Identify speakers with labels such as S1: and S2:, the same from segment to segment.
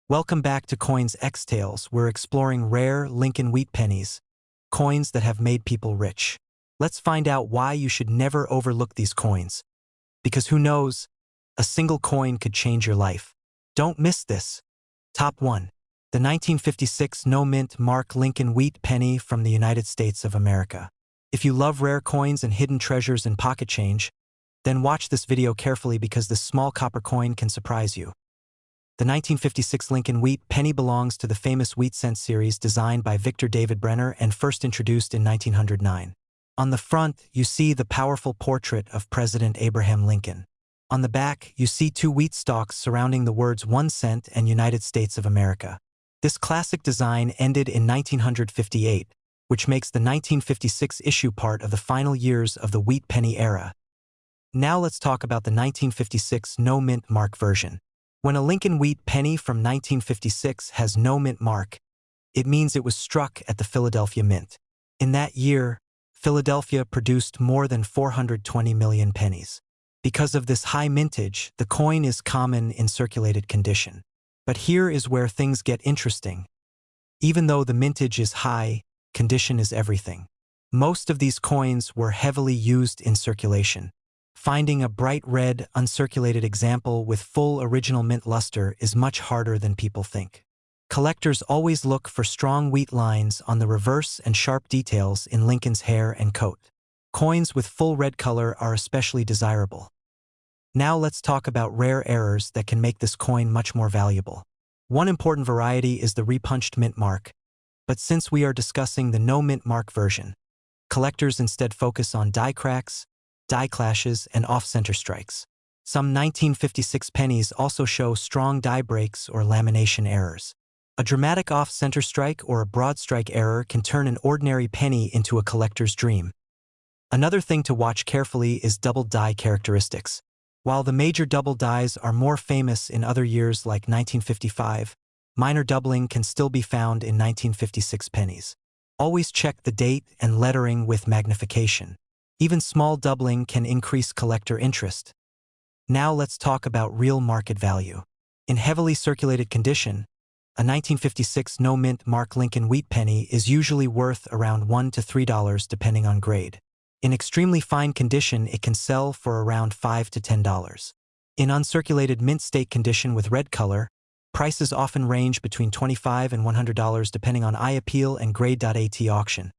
S1: Welcome back to Coins X Tales. We're exploring rare Lincoln Wheat Pennies, coins that have made people rich. Let's find out why you should never overlook these coins. Because who knows, a single coin could change your life. Don't miss this. Top 1. The 1956 no-mint mark Lincoln Wheat Penny from the United States of America. If you love rare coins and hidden treasures in pocket change, then watch this video carefully because this small copper coin can surprise you. The 1956 Lincoln Wheat Penny belongs to the famous wheat cent series designed by Victor David Brenner and first introduced in 1909. On the front, you see the powerful portrait of President Abraham Lincoln. On the back, you see two wheat stalks surrounding the words 1 cent and United States of America. This classic design ended in 1958, which makes the 1956 issue part of the final years of the wheat penny era. Now let's talk about the 1956 no-mint mark version. When a Lincoln Wheat Penny from 1956 has no mint mark, it means it was struck at the Philadelphia Mint. In that year, Philadelphia produced more than 420 million pennies. Because of this high mintage, the coin is common in circulated condition. But here is where things get interesting. Even though the mintage is high, condition is everything. Most of these coins were heavily used in circulation. Finding a bright red, uncirculated example with full original mint luster is much harder than people think. Collectors always look for strong wheat lines on the reverse and sharp details in Lincoln's hair and coat. Coins with full red color are especially desirable. Now let's talk about rare errors that can make this coin much more valuable. One important variety is the repunched mint mark, but since we are discussing the no mint mark version, collectors instead focus on die cracks, die clashes, and off-center strikes. Some 1956 pennies also show strong die breaks or lamination errors. A dramatic off-center strike or a broad strike error can turn an ordinary penny into a collector's dream. Another thing to watch carefully is double die characteristics. While the major double dies are more famous in other years like 1955, minor doubling can still be found in 1956 pennies. Always check the date and lettering with magnification. Even small doubling can increase collector interest. Now let's talk about real market value. In heavily circulated condition, a 1956 no-mint mark Lincoln Wheat Penny is usually worth around $1 to $3 depending on grade. In extremely fine condition, it can sell for around $5 to $10. In uncirculated mint state condition with red color, prices often range between $25 and $100 depending on eye appeal and grade.at auction.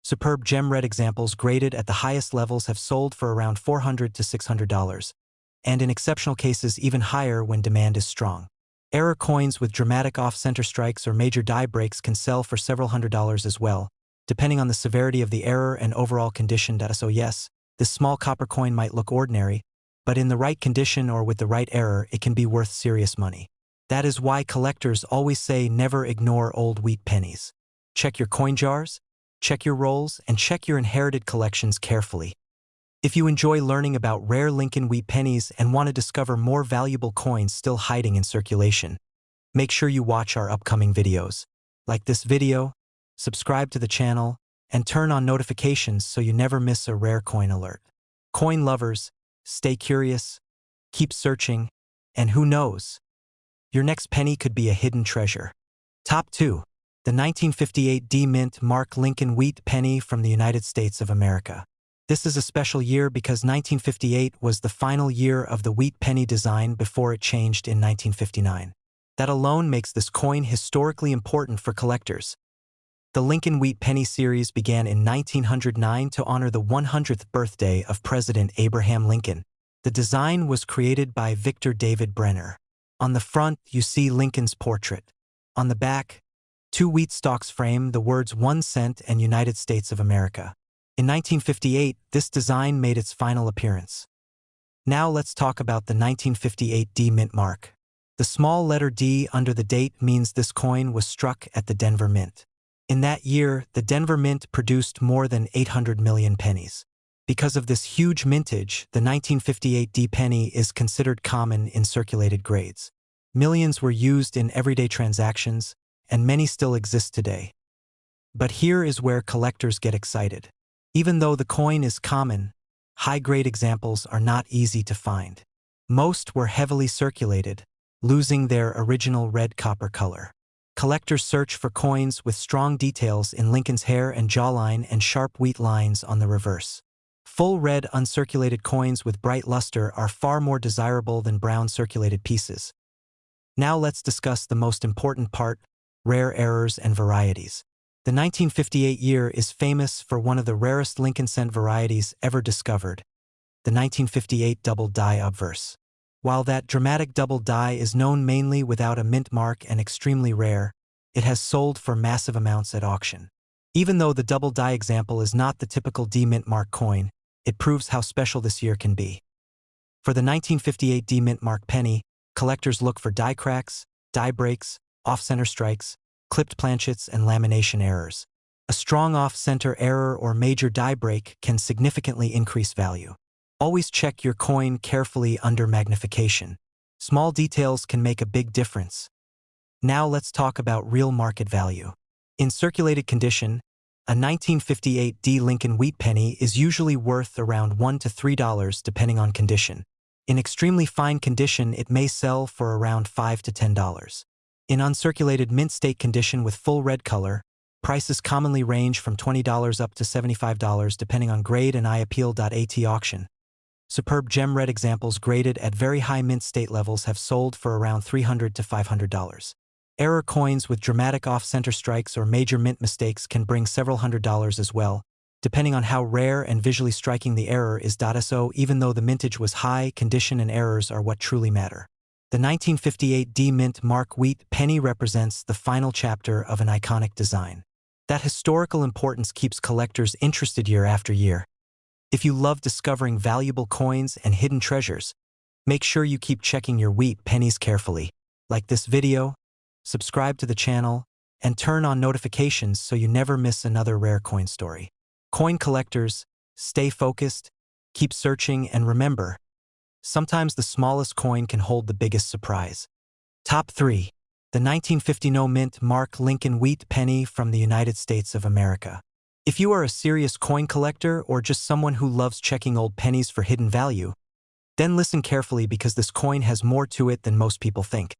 S1: Superb gem red examples graded at the highest levels have sold for around $400 to $600, and in exceptional cases even higher when demand is strong. Error coins with dramatic off-center strikes or major die breaks can sell for several $100s as well, depending on the severity of the error and overall condition data. So yes, this small copper coin might look ordinary, but in the right condition or with the right error, it can be worth serious money. That is why collectors always say never ignore old wheat pennies. Check your coin jars, check your rolls, and check your inherited collections carefully. If you enjoy learning about rare Lincoln Wheat Pennies and want to discover more valuable coins still hiding in circulation, make sure you watch our upcoming videos. Like this video, subscribe to the channel, and turn on notifications so you never miss a rare coin alert. Coin lovers, stay curious, keep searching, and who knows, your next penny could be a hidden treasure. Top 2. The 1958 D-Mint mark Lincoln Wheat Penny from the United States of America. This is a special year because 1958 was the final year of the wheat penny design before it changed in 1959. That alone makes this coin historically important for collectors. The Lincoln Wheat Penny series began in 1909 to honor the 100th birthday of President Abraham Lincoln. The design was created by Victor David Brenner. On the front, you see Lincoln's portrait. On the back, two wheat stalks frame the words 1 cent and United States of America. In 1958, this design made its final appearance. Now let's talk about the 1958 D-Mint mark. The small letter D under the date means this coin was struck at the Denver Mint. In that year, the Denver Mint produced more than 800 million pennies. Because of this huge mintage, the 1958 D penny is considered common in circulated grades. Millions were used in everyday transactions, and many still exist today. But here is where collectors get excited. Even though the coin is common, high-grade examples are not easy to find. Most were heavily circulated, losing their original red copper color. Collectors search for coins with strong details in Lincoln's hair and jawline and sharp wheat lines on the reverse. Full red uncirculated coins with bright luster are far more desirable than brown circulated pieces. Now let's discuss the most important part, rare errors and varieties. The 1958 year is famous for one of the rarest Lincoln cent varieties ever discovered, the 1958 double die obverse. While that dramatic double die is known mainly without a mint mark and extremely rare, it has sold for massive amounts at auction. Even though the double die example is not the typical D mint mark coin, it proves how special this year can be. For the 1958 D mint mark penny, collectors look for die cracks, die breaks, off-center strikes, clipped planchets, and lamination errors. A strong off-center error or major die break can significantly increase value. Always check your coin carefully under magnification. Small details can make a big difference. Now let's talk about real market value. In circulated condition, a 1958 D Lincoln Wheat Penny is usually worth around $1 to $3 depending on condition. In extremely fine condition, it may sell for around $5 to $10. In uncirculated mint state condition with full red color, prices commonly range from $20 up to $75 depending on grade and iappeal.at auction. Superb gem red examples graded at very high mint state levels have sold for around $300 to $500. Error coins with dramatic off-center strikes or major mint mistakes can bring several $100s as well, depending on how rare and visually striking the error is. So even though the mintage was high, condition and errors are what truly matter. The 1958 D Mint Mark Wheat Penny represents the final chapter of an iconic design. That historical importance keeps collectors interested year after year. If you love discovering valuable coins and hidden treasures, make sure you keep checking your wheat pennies carefully. Like this video, subscribe to the channel, and turn on notifications so you never miss another rare coin story. Coin collectors, stay focused, keep searching, and remember, sometimes the smallest coin can hold the biggest surprise. Top 3. The 1950 No Mint Mark Lincoln Wheat Penny from the United States of America. If you are a serious coin collector or just someone who loves checking old pennies for hidden value, then listen carefully because this coin has more to it than most people think.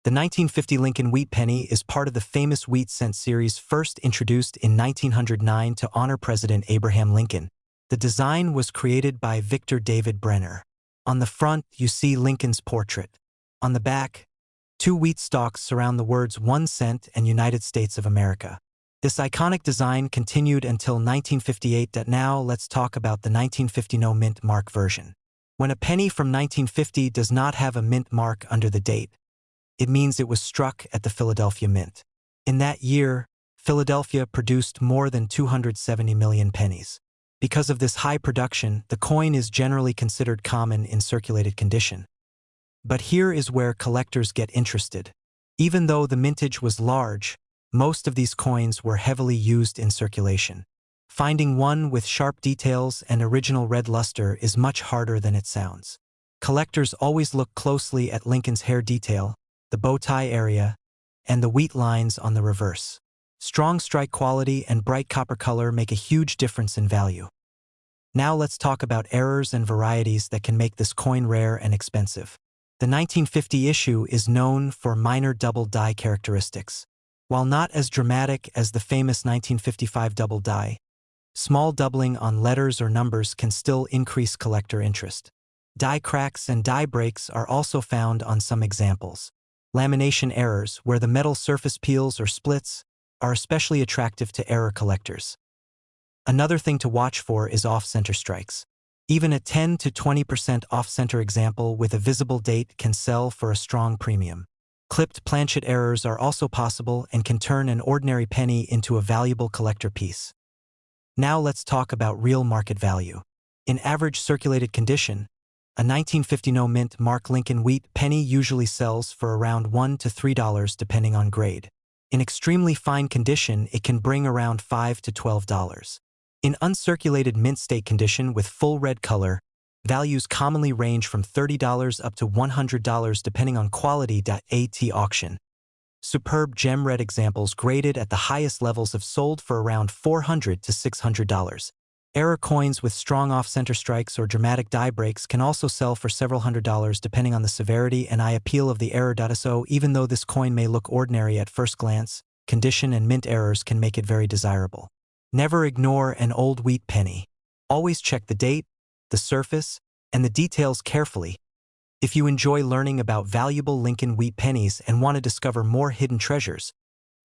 S1: The 1950 Lincoln Wheat Penny is part of the famous wheat cent series first introduced in 1909 to honor President Abraham Lincoln. The design was created by Victor David Brenner. On the front, you see Lincoln's portrait. On the back, 2 wheat stalks surround the words 1 cent and United States of America. This iconic design continued until 1958. Now let's talk about the 1950 No Mint Mark version. When a penny from 1950 does not have a mint mark under the date, it means it was struck at the Philadelphia Mint. In that year, Philadelphia produced more than 270 million pennies. Because of this high production, the coin is generally considered common in circulated condition. But here is where collectors get interested. Even though the mintage was large, most of these coins were heavily used in circulation. Finding one with sharp details and original red luster is much harder than it sounds. Collectors always look closely at Lincoln's hair detail, the bow tie area, and the wheat lines on the reverse. Strong strike quality and bright copper color make a huge difference in value. Now let's talk about errors and varieties that can make this coin rare and expensive. The 1950 issue is known for minor double die characteristics. While not as dramatic as the famous 1955 double die, small doubling on letters or numbers can still increase collector interest. Die cracks and die breaks are also found on some examples. Lamination errors, where the metal surface peels or splits, are especially attractive to error collectors. Another thing to watch for is off-center strikes. Even a 10 to 20% off-center example with a visible date can sell for a strong premium. Clipped planchet errors are also possible and can turn an ordinary penny into a valuable collector piece. Now let's talk about real market value. In average circulated condition, a 1950 No Mint Mark Lincoln Wheat Penny usually sells for around $1 to $3 depending on grade. In extremely fine condition, it can bring around $5 to $12. In uncirculated mint state condition with full red color, values commonly range from $30 up to $100 depending on quality.at auction. Superb gem red examples graded at the highest levels have sold for around $400 to $600. Error coins with strong off-center strikes or dramatic die breaks can also sell for several $100s depending on the severity and eye appeal of the error. So even though this coin may look ordinary at first glance, condition and mint errors can make it very desirable. Never ignore an old wheat penny. Always check the date, the surface, and the details carefully. If you enjoy learning about valuable Lincoln wheat pennies and want to discover more hidden treasures,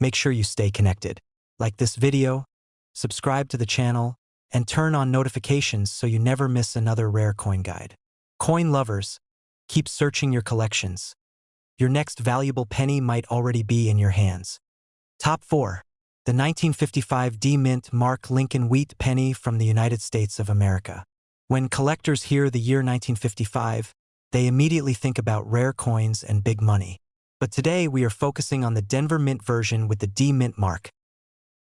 S1: make sure you stay connected. Like this video, subscribe to the channel, and turn on notifications so you never miss another rare coin guide. Coin lovers, keep searching your collections. Your next valuable penny might already be in your hands. Top 4. The 1955 D Mint Mark Lincoln Wheat Penny from the United States of America. When collectors hear the year 1955, they immediately think about rare coins and big money. But today we are focusing on the Denver Mint version with the D Mint mark.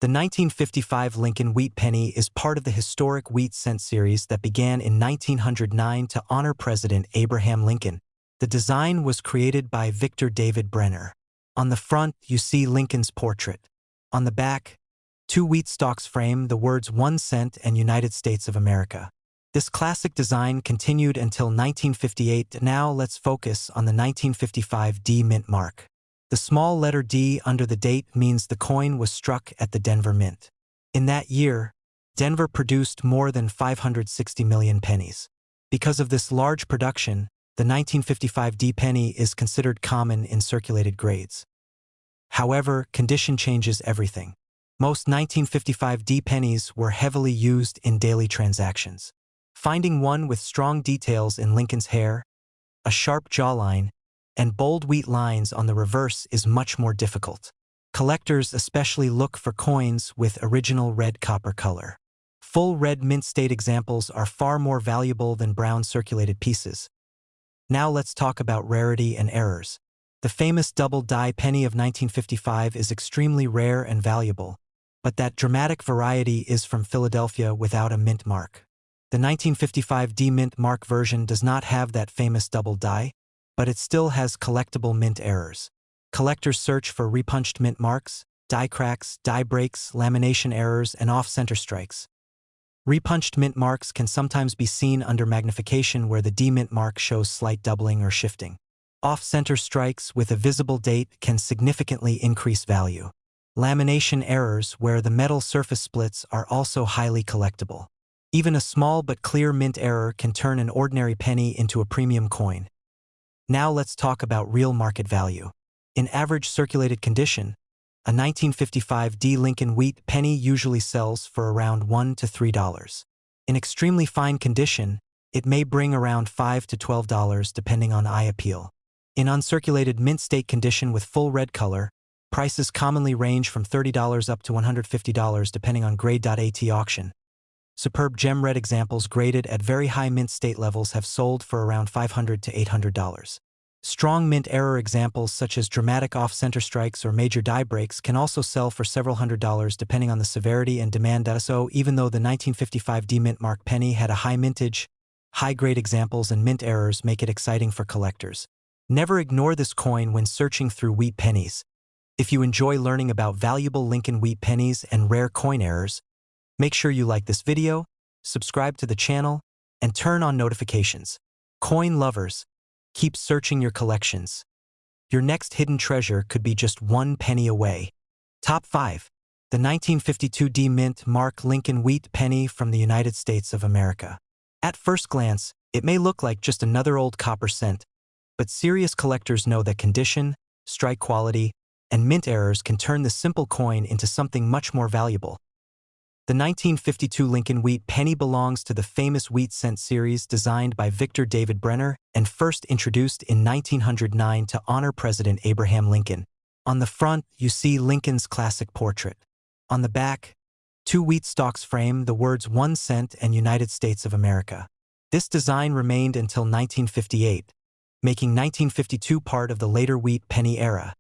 S1: The 1955 Lincoln Wheat Penny is part of the historic wheat cent series that began in 1909 to honor President Abraham Lincoln. The design was created by Victor David Brenner. On the front, you see Lincoln's portrait. On the back, 2 wheat stalks frame the words 1 cent and United States of America. This classic design continued until 1958. Now let's focus on the 1955 D Mint mark. The small letter D under the date means the coin was struck at the Denver Mint. In that year, Denver produced more than 560 million pennies. Because of this large production, the 1955 D penny is considered common in circulated grades. However, condition changes everything. Most 1955 D pennies were heavily used in daily transactions. Finding one with strong details in Lincoln's hair, a sharp jawline, and bold wheat lines on the reverse is much more difficult. Collectors especially look for coins with original red copper color. Full red mint state examples are far more valuable than brown circulated pieces. Now let's talk about rarity and errors. The famous double die penny of 1955 is extremely rare and valuable, but that dramatic variety is from Philadelphia without a mint mark. The 1955 D Mint mark version does not have that famous double die, but it still has collectible mint errors. Collectors search for repunched mint marks, die cracks, die breaks, lamination errors, and off-center strikes. Repunched mint marks can sometimes be seen under magnification where the D Mint mark shows slight doubling or shifting. Off-center strikes with a visible date can significantly increase value. Lamination errors where the metal surface splits are also highly collectible. Even a small but clear mint error can turn an ordinary penny into a premium coin. Now let's talk about real market value. In average circulated condition, a 1955 D Lincoln Wheat Penny usually sells for around $1 to $3. In extremely fine condition, it may bring around $5 to $12 depending on eye appeal. In uncirculated mint state condition with full red color, prices commonly range from $30 up to $150 depending on grade.at auction. Superb gem red examples graded at very high mint state levels have sold for around $500 to $800. Strong mint error examples such as dramatic off-center strikes or major die breaks can also sell for several $100s depending on the severity and demand. So even though the 1955 D Mint mark penny had a high mintage, high-grade examples and mint errors make it exciting for collectors. Never ignore this coin when searching through wheat pennies. If you enjoy learning about valuable Lincoln wheat pennies and rare coin errors, make sure you like this video, subscribe to the channel, and turn on notifications. Coin lovers, keep searching your collections. Your next hidden treasure could be just 1 penny away. Top 5. The 1952 D Mint Mark Lincoln Wheat Penny from the United States of America. At first glance, it may look like just another old copper cent, but serious collectors know that condition, strike quality, and mint errors can turn the simple coin into something much more valuable. The 1952 Lincoln Wheat Penny belongs to the famous wheat cent series designed by Victor David Brenner and first introduced in 1909 to honor President Abraham Lincoln. On the front, you see Lincoln's classic portrait. On the back, 2 wheat stalks frame the words 1 cent and United States of America. This design remained until 1958, making 1952 part of the later wheat penny era.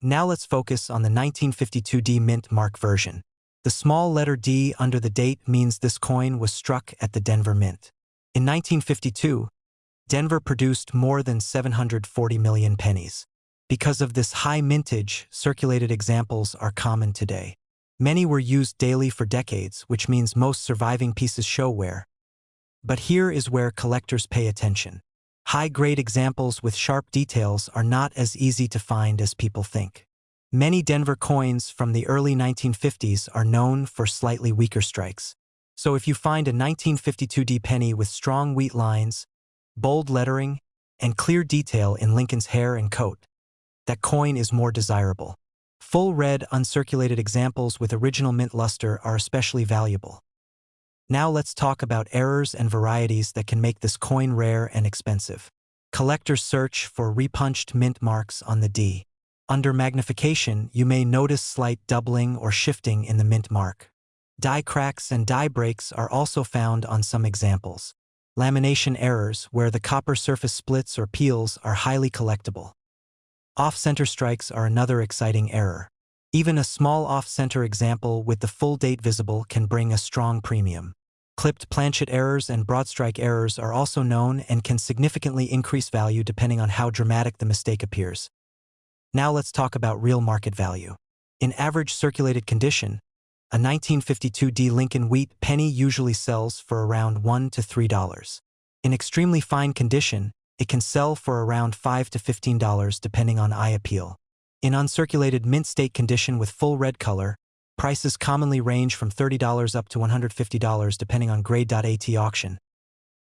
S1: Now let's focus on the 1952 D Mint mark version. The small letter D under the date means this coin was struck at the Denver Mint. In 1952, Denver produced more than 740 million pennies. Because of this high mintage, circulated examples are common today. Many were used daily for decades, which means most surviving pieces show wear. But here is where collectors pay attention. High-grade examples with sharp details are not as easy to find as people think. Many Denver coins from the early 1950s are known for slightly weaker strikes. So if you find a 1952 D penny with strong wheat lines, bold lettering, and clear detail in Lincoln's hair and coat, that coin is more desirable. Full red, uncirculated examples with original mint luster are especially valuable. Now let's talk about errors and varieties that can make this coin rare and expensive. Collectors search for repunched mint marks on the D. Under magnification, you may notice slight doubling or shifting in the mint mark. Die cracks and die breaks are also found on some examples. Lamination errors, where the copper surface splits or peels, are highly collectible. Off-center strikes are another exciting error. Even a small off-center example with the full date visible can bring a strong premium. Clipped planchet errors and broadstrike errors are also known and can significantly increase value depending on how dramatic the mistake appears. Now let's talk about real market value. In average circulated condition, a 1952 D Lincoln Wheat penny usually sells for around $1 to $3. In extremely fine condition, it can sell for around $5 to $15 depending on eye appeal. In uncirculated mint state condition with full red color, prices commonly range from $30 up to $150 depending on grade.at auction.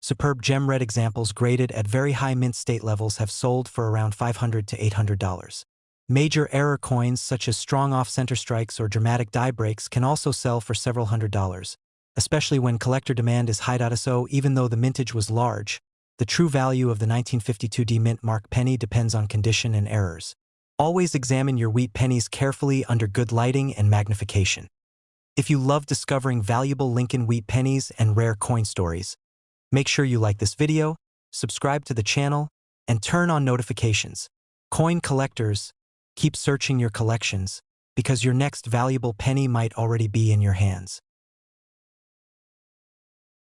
S1: Superb gem red examples graded at very high mint state levels have sold for around $500 to $800. Major error coins such as strong off-center strikes or dramatic die breaks can also sell for several $100s, especially when collector demand is high. So even though the mintage was large, the true value of the 1952 D mint mark penny depends on condition and errors. Always examine your wheat pennies carefully under good lighting and magnification. If you love discovering valuable Lincoln wheat pennies and rare coin stories, make sure you like this video, subscribe to the channel, and turn on notifications. Coin collectors, keep searching your collections, because your next valuable penny might already be in your hands.